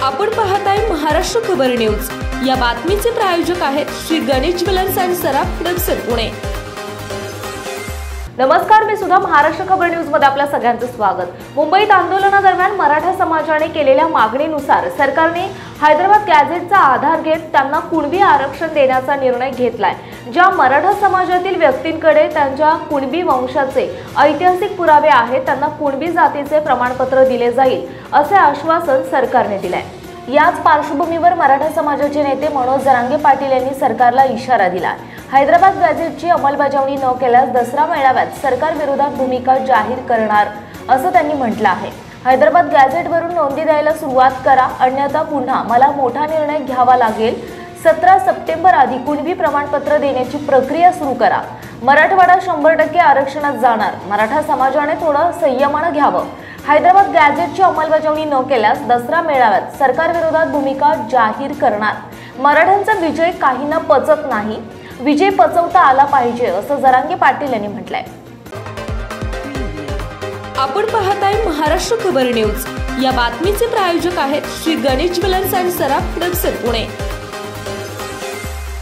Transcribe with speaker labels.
Speaker 1: आपण पाहताय महाराष्ट्र खबर न्यूज। या बातमीचे प्रायोजक आहेत श्री गणेश ज्वेलर्स अँड सराफ दक्षिण पुणे।
Speaker 2: नमस्कार, मी सुद्धा महाराष्ट्र खबर न्यूज मध्ये आपल्या सगळ्यांचं स्वागत। मुंबईत आंदोलनादरम्यान मराठा समाजाने केलेल्या मागणीनुसार सरकारने हैदराबाद गॅझेटचा आधार घेत त्यांना कुणबी आरक्षण देण्याचा निर्णय घेतलाय। ज्या मराठा समाजातील व्यक्तींकडे त्यांच्या कुणबी वंशाचे ऐतिहासिक पुरावे आहेत त्यांना कुणबी जातीचे प्रमाणपत्र दिले जाईल असे आश्वासन सरकारने दिले। याच पार्श्वभूमीवर मराठा समाजाचे नेते मनोज जरांगे पाटील यांनी सरकारला इशारा दिला। हैदराबाद गॅझेटची अंमलबजावणी न केल्यास दसरा मेळाव्यात सरकार विरोधात भूमिका जाहीर करणार असं त्यांनी म्हटलं आहे। हैदराबाद गॅझेटवरून नोंदी द्यायला सुरुवात करा, अन्यथा पुन्हा मला मोठा निर्णय घ्यावा लागेल। 17 सप्टेंबर आधी कुणबी प्रमाणपत्र देण्याची प्रक्रिया सुरू करा। मराठवाडा 100% आरक्षणात जाणार। मराठा समाजाने थोडं संयमानं घ्यावं। हैदराबाद गॅझेटची अंमलबजावणी न केल्यास दसरा मेळाव्यात सरकार विरोधात भूमिका जाहीर करणार। मराठ्यांचा विजय काहींना पचत नाही, विजय पचवता आला पाहिजे असं जरांगे पाटील यांनी म्हटलंय।
Speaker 1: आपण पाहताय महाराष्ट्र खबर न्यूज। या बातमीचे प्रायोजक आहेत श्री गणेश ज्वेलर्स अँड सराफ दक्षिण पुणे।